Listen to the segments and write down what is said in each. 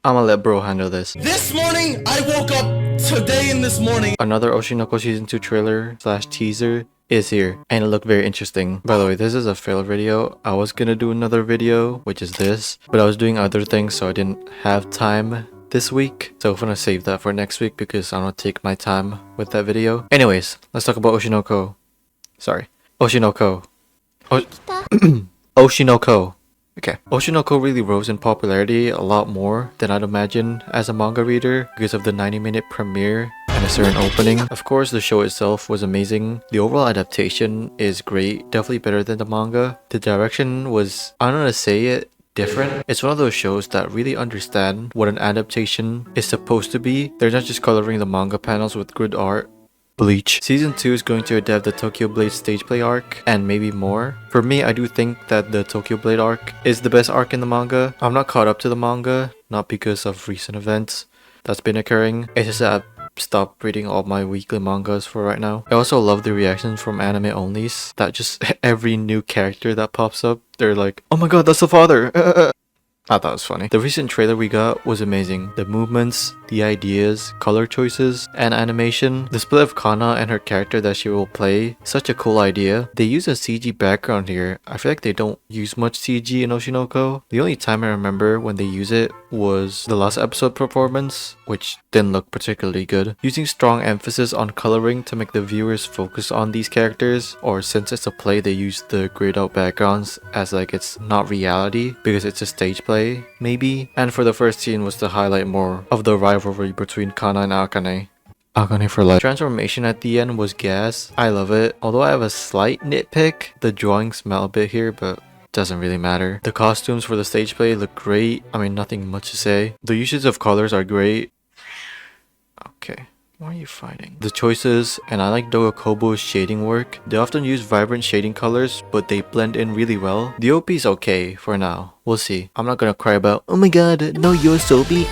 I'ma let bro handle this. This morning, I woke up today in this morning. Another Oshinoko Season 2 trailer slash teaser is here, and it looked very interesting. By the way, this is a fail video. I was gonna do another video, which is this, but I was doing other things, so I didn't have time this week. So I'm gonna save that for next week because I don't take my time with that video. Anyways, let's talk about Oshinoko. Sorry. Oshinoko. Oshinoko. Okay. Oshinoko really rose in popularity a lot more than I'd imagine as a manga reader because of the 90-minute premiere and a certain opening. Of course, the show itself was amazing. The overall adaptation is great, definitely better than the manga. The direction was, I don't know how to say it, different. It's one of those shows that really understand what an adaptation is supposed to be. They're not just coloring the manga panels with good art. Bleach. Season 2 is going to adapt the Tokyo Blade stage play arc and maybe more. For me, I do think that the Tokyo Blade arc is the best arc in the manga. I'm not caught up to the manga, not because of recent events that's been occurring. It's just that I've stopped reading all my weekly mangas for right now. I also love the reactions from anime onlys that just every new character that pops up, they're like, oh my god, that's the father! I thought it was funny. The recent trailer we got was amazing. The movements, the ideas, color choices, and animation. The split of Kana and her character that she will play. Such a cool idea. They use a CG background here. I feel like they don't use much CG in Oshinoko. The only time I remember when they use it was the last episode performance, which didn't look particularly good. Using strong emphasis on coloring to make the viewers focus on these characters, or since it's a play they use the grayed out backgrounds as like it's not reality because it's a stage play, maybe. And for the first scene was to highlight more of the rivalry between Kana and Akane. Akane for life. Transformation at the end was gas. I love it. Although I have a slight nitpick, the drawings smell a bit here, but doesn't really matter. The costumes for the stage play look great. I mean, nothing much to say. The usage of colors are great. Okay. Why are you fighting? The choices, and I like doga kobo's shading work. They often use vibrant shading colors, but they blend in really well. The OP is okay for now. We'll see. I'm not gonna cry about, oh my god, no Yoasobi.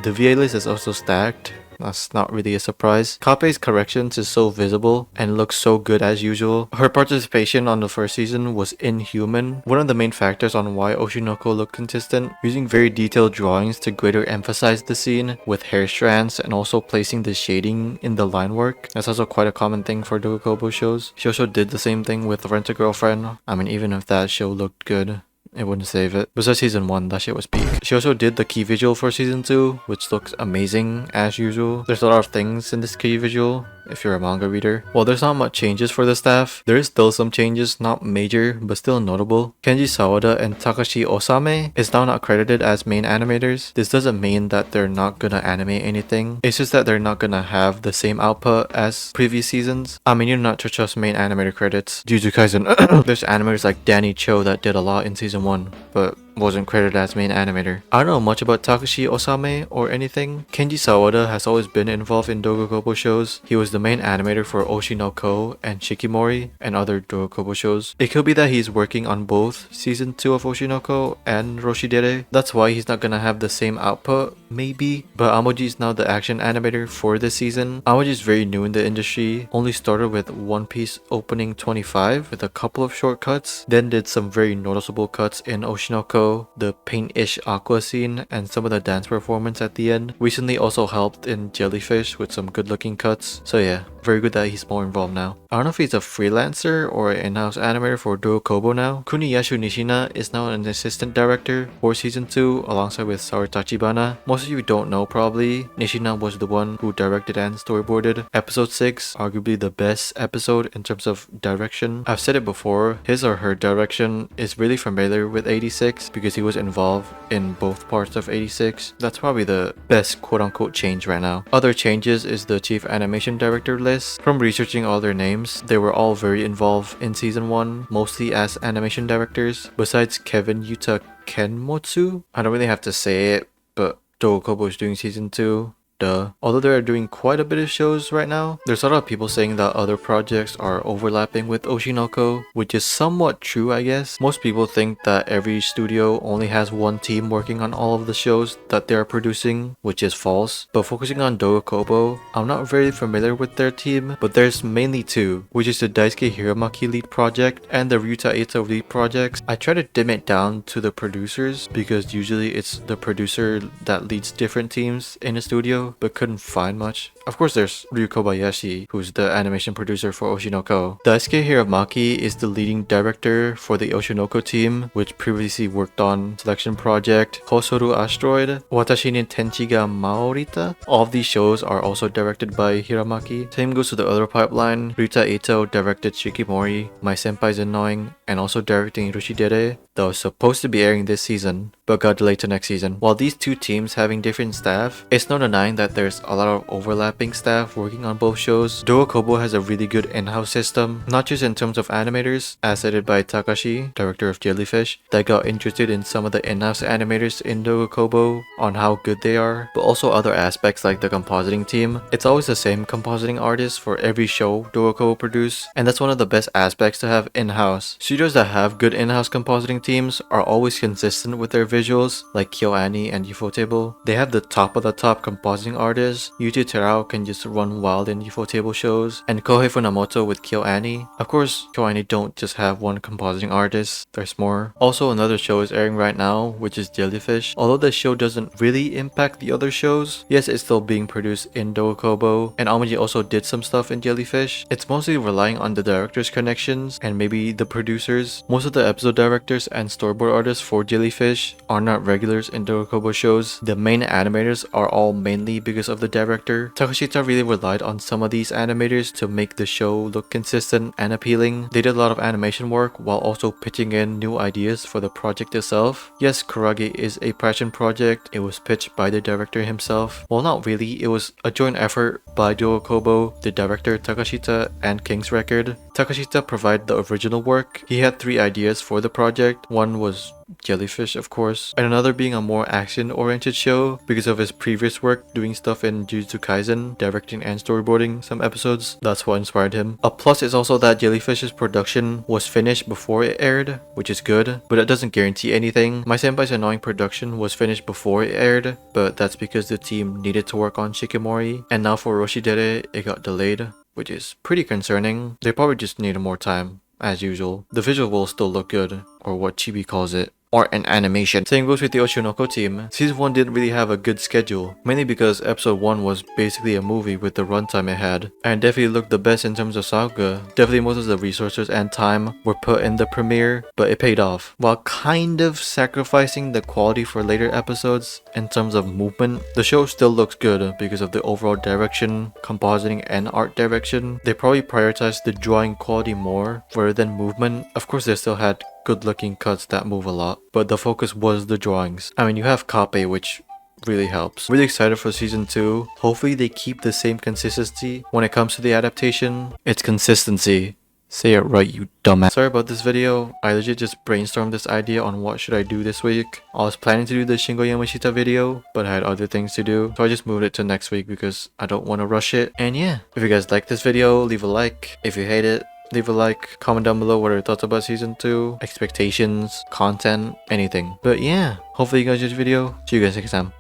The VA list is also stacked. That's not really a surprise. Kappei's corrections is so visible and looks so good as usual. Her participation on the first season was inhuman. One of the main factors on why Oshinoko looked consistent, using very detailed drawings to greater emphasize the scene with hair strands and also placing the shading in the line work. That's also quite a common thing for Doga shows. She also did the same thing with Rent a Girlfriend. I mean, even if that show looked good, it wouldn't save it. Besides season 1, that shit was peak. She also did the key visual for season 2, which looks amazing as usual. There's a lot of things in this key visual if you're a manga reader. While there's not much changes for the staff, there is still some changes, not major, but still notable. Kenji Sawada and Takashi Osame is now not credited as main animators. This doesn't mean that they're not gonna animate anything. It's just that they're not gonna have the same output as previous seasons. I mean, you're not to trust main animator credits. Jujutsu Kaisen. There's animators like Danny Cho that did a lot in season 1, but wasn't credited as main animator. I don't know much about Takashi Osame or anything. Kenji Sawada has always been involved in Doga Kobo shows. He was the main animator for Oshi no Ko and Shikimori and other Doga Kobo shows. It could be that he's working on both season 2 of Oshi no Ko and Roshidere. That's why he's not gonna have the same output, maybe. But Amoji is now the action animator for this season. Amoji is very new in the industry. Only started with One Piece opening 25 with a couple of shortcuts. Then did some very noticeable cuts in Oshi no Ko, the paint-ish aqua scene, and some of the dance performance at the end. Recently also helped in Jellyfish with some good looking cuts. So yeah, very good that he's more involved now. I don't know if he's a freelancer or an in-house animator for Doga Kobo now. Kuniyashu Nishina is now an assistant director for season 2 alongside with Saru Tachibana. Most of you don't know probably. Nishina was the one who directed and storyboarded episode 6, arguably the best episode in terms of direction. I've said it before, his or her direction is really familiar with 86 because he was involved in both parts of 86. That's probably the best quote-unquote change right now. Other changes is the chief animation director list. From researching all their names, they were all very involved in season 1, mostly as animation directors. Besides Kevin Yuta Kenmotsu, I don't really have to say it, but Doga Kobo is doing season 2. duh. Although they are doing quite a bit of shows right now, there's a lot of people saying that other projects are overlapping with Oshinoko, which is somewhat true, I guess. Most people think that every studio only has one team working on all of the shows that they are producing, which is false. But focusing on Doga Kobo, I'm not very familiar with their team, but there's mainly two, which is the Daisuke Hiramaki lead project and the Ryuta Ito lead projects. I try to dim it down to the producers because usually it's the producer that leads different teams in a studio, but couldn't find much. Of course, there's Ryu Kobayashi, who's the animation producer for Oshinoko. Daisuke Hiramaki is the leading director for the Oshinoko team, which previously worked on Selection Project, Hosoru Asteroid, Watashi ni Tenchi ga Maorita. All of these shows are also directed by Hiramaki. Same goes to the other pipeline. Ryuta Ito directed Shikimori, My Senpai's Annoying, and also directing Rushidere, that was supposed to be airing this season, but got delayed to next season. While these two teams having different staff, it's no denying that there's a lot of overlapping staff working on both shows. Doga Kobo has a really good in-house system, not just in terms of animators, as cited by Takashi, director of Jellyfish, that got interested in some of the in-house animators in Doga Kobo on how good they are, but also other aspects like the compositing team. It's always the same compositing artist for every show Doga Kobo produce, and that's one of the best aspects to have in-house. Studios that have good in-house compositing teams are always consistent with their visuals, like KyoAni and Ufotable. They have the top of the top compositing artists. Yuji Terao can just run wild in Ufotable shows, and Kohei Funamoto with KyoAni. Of course, KyoAni don't just have one compositing artist, there's more. Also, another show is airing right now, which is Jellyfish. Although the show doesn't really impact the other shows, yes, it's still being produced in Doga Kobo, and Amaji also did some stuff in Jellyfish. It's mostly relying on the director's connections and maybe the producers. Most of the episode directors and storyboard artists for Jellyfish are not regulars in Doga Kobo shows. The main animators are all mainly because of the director. Takashita really relied on some of these animators to make the show look consistent and appealing. They did a lot of animation work while also pitching in new ideas for the project itself. Yes, Kurage is a passion project. It was pitched by the director himself. Well, not really. It was a joint effort by Doga Kobo, the director Takashita, and King's Record. Takashita provided the original work. He had 3 ideas for the project. One was Jellyfish, of course, and another being a more action-oriented show because of his previous work doing stuff in Jujutsu Kaisen, directing and storyboarding some episodes. That's what inspired him. A plus is also that Jellyfish's production was finished before it aired, which is good, but it doesn't guarantee anything. My Senpai's Annoying production was finished before it aired, but that's because the team needed to work on Shikimori, and now for Roshidere, it got delayed, which is pretty concerning. They probably just needed more time, as usual. The visual will still look good, or what Chibi calls it, or an animation. Same goes with the Oshinoko team. Season 1 didn't really have a good schedule, mainly because episode 1 was basically a movie with the runtime it had, and definitely looked the best in terms of saga. Definitely most of the resources and time were put in the premiere, but it paid off, while kind of sacrificing the quality for later episodes in terms of movement. The show still looks good because of the overall direction, compositing, and art direction. They probably prioritized the drawing quality more rather than movement. Of course, they still had good looking cuts that move a lot, but the focus was the drawings. I mean, you have Kape, which really helps. Really excited for season 2. Hopefully they keep the same consistency when it comes to the adaptation. It's consistency. Say it right, you dumbass. Sorry about this video. I legit just brainstormed this idea on what should I do this week. I was planning to do the Shingo Yamashita video, but I had other things to do, so I just moved it to next week because I don't want to rush it. And yeah, if you guys like this video, leave a like. If you hate it, leave a like, comment down below what are your thoughts about season 2, expectations, content, anything. But yeah, hopefully you guys enjoyed the video. See you guys next time.